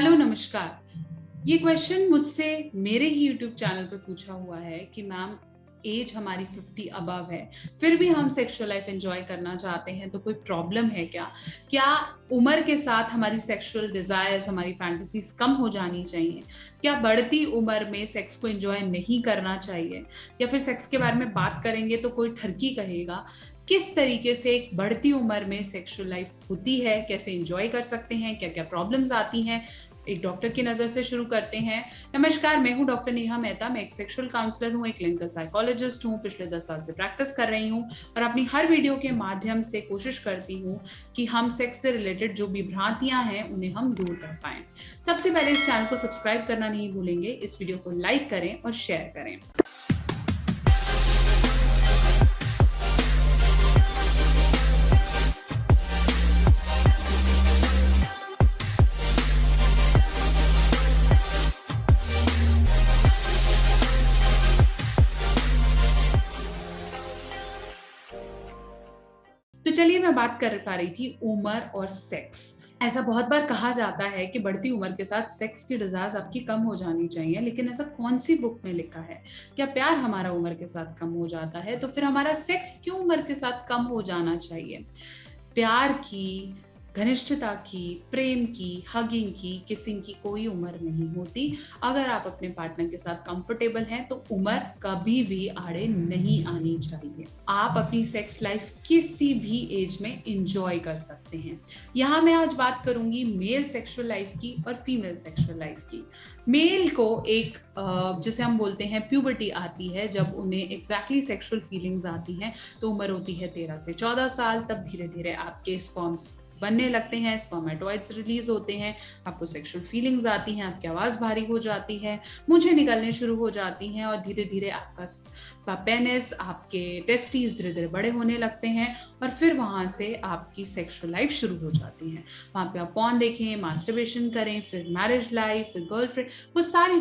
Hello, नमस्कार। ये question मुझसे मेरे ही यूट्यूब चैनल पे पूछा हुआ है कि मैम, एज हमारी 50 अबव है, फिर भी हम सेक्सुअल लाइफ एंजॉय करना चाहते हैं, तो कोई प्रॉब्लम है क्या? क्या उम्र के साथ हमारी सेक्सुअल डिजायर्स, हमारी फैंटेसीज कम हो जानी चाहिए? क्या बढ़ती उम्र में सेक्स को एंजॉय नहीं करना चाहिए? या फिर सेक्स के बारे में बात करेंगे तो कोई ठरकी कहेगा? किस तरीके से एक बढ़ती उम्र में सेक्सुअल लाइफ होती है, कैसे एंजॉय कर सकते हैं, क्या क्या प्रॉब्लम्स आती हैं, एक डॉक्टर की नजर से शुरू करते हैं। नमस्कार, मैं हूं डॉक्टर नेहा मेहता। मैं एक सेक्सुअल काउंसलर हूं, एक क्लिनिकल साइकोलॉजिस्ट हूं। पिछले 10 साल से प्रैक्टिस कर रही हूं और अपनी हर वीडियो के माध्यम से कोशिश करती हूं कि हम सेक्स से रिलेटेड जो भी भ्रांतियां हैं उन्हें हम दूर कर पाएं। सबसे पहले इस चैनल को सब्सक्राइब करना नहीं भूलेंगे, इस वीडियो को लाइक करें और शेयर करें। तो चलिए, मैं बात कर पा रही थी उम्र और सेक्स। ऐसा बहुत बार कहा जाता है कि बढ़ती उम्र के साथ सेक्स की डिजायर्स आपकी कम हो जानी चाहिए, लेकिन ऐसा कौन सी बुक में लिखा है? क्या प्यार हमारा उम्र के साथ कम हो जाता है? तो फिर हमारा सेक्स क्यों उम्र के साथ कम हो जाना चाहिए? प्यार की, घनिष्ठता की, प्रेम की, हगिंग की, किसिंग की कोई उम्र नहीं होती। अगर आप अपने पार्टनर के साथ कंफर्टेबल हैं तो उम्र कभी भी आड़े नहीं आनी चाहिए। आप अपनी सेक्स लाइफ किसी भी एज में एंजॉय कर सकते हैं। यहाँ मैं आज बात करूंगी मेल सेक्सुअल लाइफ की और फीमेल सेक्सुअल लाइफ की। मेल को एक जैसे हम बोलते हैं प्यूबर्टी आती है, जब उन्हें एग्जैक्टली सेक्सुअल फीलिंग्स आती हैं, तो उम्र होती है 13 से 14 साल। तब धीरे धीरे आपके स्पर्म्स बनने लगते हैं, स्पर्मेटोइड्स रिलीज होते हैं, आपको सेक्सुअल फीलिंग्स आती हैं, आपकी आवाज भारी हो जाती है, मुझे निकलने शुरू हो जाती हैं और धीरे धीरे आपका पेनिस, आपके टेस्टीज धीरे धीरे बड़े होने लगते हैं और फिर वहां से आपकी सेक्सुअल लाइफ शुरू हो जाती है। वहां पे आप पॉर्न देखें, मास्टरबेशन करें, फिर मैरिज लाइफ, फिर गर्लफ्रेंड, वो सारी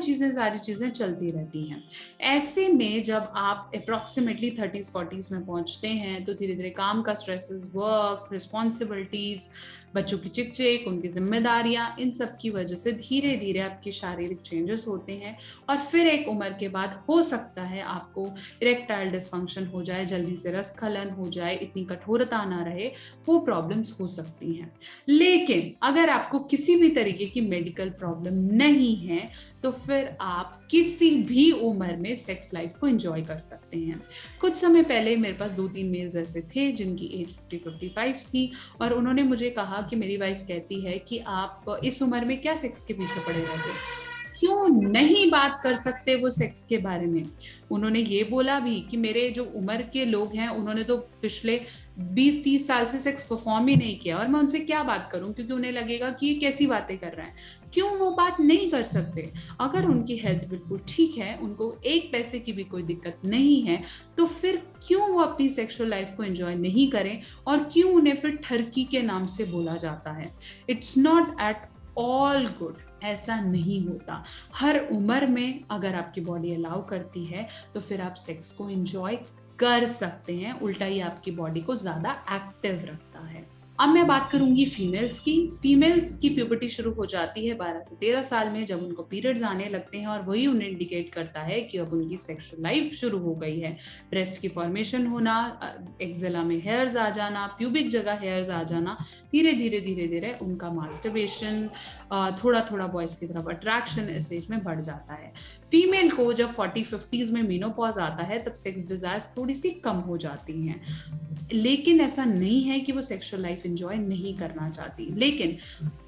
चीजें चलती रहती हैं। ऐसे में जब आप अप्रोक्सीमेटली 30s 40s में पहुंचते हैं तो धीरे धीरे काम का स्ट्रेसेस, वर्क, रिस्पॉन्सिबिलिटीज, बच्चों की चिक, उनकी जिम्मेदारियां, इन सब की वजह से धीरे धीरे आपके शारीरिक चेंजेस होते हैं और फिर एक उम्र के बाद हो सकता है आपको इरेक्टाइल डिसफंक्शन हो जाए, जल्दी से रसस्खलन हो जाए, इतनी कठोरता ना रहे, वो प्रॉब्लम्स हो सकती हैं। लेकिन अगर आपको किसी भी तरीके की मेडिकल प्रॉब्लम नहीं है तो फिर आप किसी भी उम्र में सेक्स लाइफ को एंजॉय कर सकते हैं। कुछ समय पहले मेरे पास 2-3 मेल्स ऐसे थे जिनकी एज 50-55 थी और उन्होंने मुझे कहा कि मेरी वाइफ कहती है कि आप इस उम्र में क्या सेक्स के पीछे पड़े रहते हो, क्यों नहीं बात कर सकते वो सेक्स के बारे में। उन्होंने ये बोला भी कि मेरे जो उम्र के लोग हैं उन्होंने तो पिछले 20-30 साल से सेक्स परफॉर्म ही नहीं किया और मैं उनसे क्या बात करूं, क्योंकि उन्हें लगेगा कि ये कैसी बातें कर रहा है। क्यों वो बात नहीं कर सकते? अगर उनकी हेल्थ बिल्कुल ठीक है, उनको एक पैसे की भी कोई दिक्कत नहीं है, तो फिर क्यों वो अपनी सेक्सुअल लाइफ को एंजॉय नहीं करें और क्यों उन्हें फिर ठरकी के नाम से बोला जाता है? It's not at all good. ऐसा नहीं होता। हर उम्र में अगर आपकी बॉडी अलाउ करती है तो फिर आप सेक्स को एंजॉय कर सकते हैं। उल्टा ही आपकी बॉडी को ज्यादा एक्टिव रखता है। अब मैं बात करूंगी फीमेल्स की। फीमेल्स की प्यूबर्टी शुरू हो जाती है 12 से 13 साल में, जब उनको पीरियड्स आने लगते हैं और वही उन्हें इंडिकेट करता है कि अब उनकी सेक्सुअल लाइफ शुरू हो गई है। ब्रेस्ट की फॉर्मेशन होना, एक्जिला में हेयर्स आ जाना, प्यूबिक जगह हेयर्स आ जाना, धीरे धीरे उनका मास्टरबेशन, थोड़ा थोड़ा बॉयज की तरफ अट्रैक्शन इस एज में बढ़ जाता है। फीमेल को जब 40-50s में मेनोपॉज आता है तब सेक्स डिजायर्स थोड़ी सी कम हो जाती हैं, लेकिन ऐसा नहीं है कि वो सेक्सुअल लाइफ एंजॉय नहीं करना चाहती। लेकिन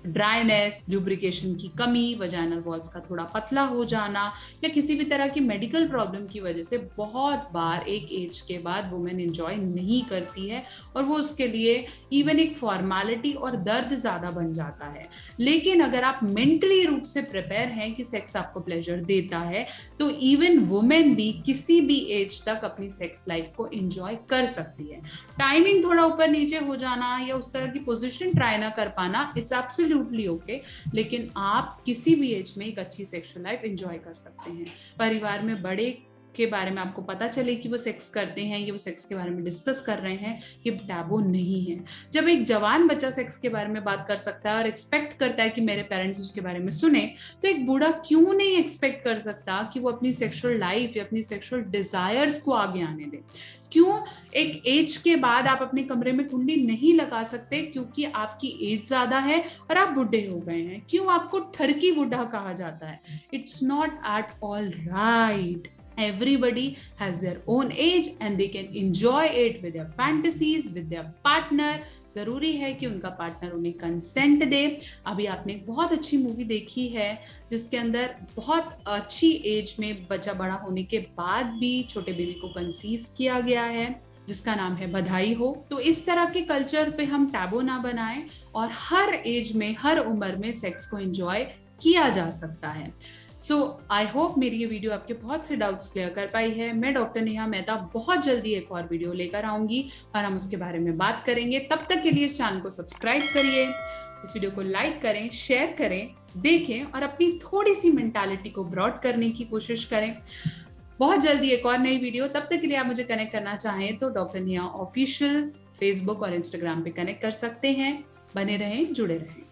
ड्राइनेस, ल्यूब्रिकेशन की कमी, वजाइनल वॉल्स का थोड़ा पतला हो जाना या किसी भी तरह की मेडिकल प्रॉब्लम की वजह से बहुत बार एक एज के बाद वुमेन एंजॉय नहीं करती है और वो उसके लिए इवन एक फॉर्मेलिटी और दर्द ज्यादा बन जाता है। लेकिन अगर आप मेंटली रूप से प्रिपेयर हैं कि सेक्स आपको प्लेजर देता है तो इवन वुमेन भी किसी भी एज तक अपनी सेक्स लाइफ को एंजॉय कर सकती है। टाइमिंग थोड़ा ऊपर नीचे हो जाना या उस तरह की पोजीशन ट्राई ना कर पाना, इट्स एब्सोल्युटली ओके, लेकिन आप किसी भी एज में एक अच्छी सेक्सुअल लाइफ एंजॉय कर सकते हैं। परिवार में बड़े के बारे में आपको पता चले कि वो सेक्स करते हैं या वो सेक्स के बारे में डिस्कस कर रहे हैं, ये टैबू नहीं है। जब एक जवान बच्चा सेक्स के बारे में बात कर सकता है और एक्सपेक्ट करता है कि मेरे पेरेंट्स उसके बारे में सुने, तो एक बूढ़ा क्यों नहीं एक्सपेक्ट कर सकता कि वो अपनी सेक्सुअल लाइफ या अपनी सेक्सुअल डिजायर्स को आगे आने दे? क्यों एक एज के बाद आप अपने कमरे में कुंडी नहीं लगा सकते क्योंकि आपकी एज ज्यादा है और आप बुढ़े हो गए हैं? क्यों आपको ठरकी बूढ़ा कहा जाता है? It's not at all right. Everybody has their own age and they can enjoy it with their fantasies, with their partner. जरूरी है कि उनका पार्टनर उन्हें कंसेंट दे। अभी आपने एक बहुत अच्छी मूवी देखी है जिसके अंदर बहुत अच्छी एज में बच्चा बड़ा होने के बाद भी छोटे बेबी को कंसीव किया गया है, जिसका नाम है बधाई हो। तो इस तरह के कल्चर पे हम टैबू ना बनाएं और हर एज में, हर उम्र में सेक्स को एंजॉय किया जा सकता है। सो आई होप मेरी ये वीडियो आपके बहुत से डाउट्स क्लियर कर पाई है। मैं डॉक्टर नेहा मेहता बहुत जल्दी एक और वीडियो लेकर आऊंगी और हम उसके बारे में बात करेंगे। तब तक के लिए इस चैनल को सब्सक्राइब करिए, इस वीडियो को लाइक करें, शेयर करें, देखें और अपनी थोड़ी सी मेंटालिटी को ब्रॉड करने की कोशिश करें। बहुत जल्दी एक और नई वीडियो। तब तक के लिए आप मुझे कनेक्ट करना चाहें तो डॉक्टर नेहा ऑफिशियल फेसबुक और इंस्टाग्राम पे कनेक्ट कर सकते हैं। बने रहें, जुड़े रहें।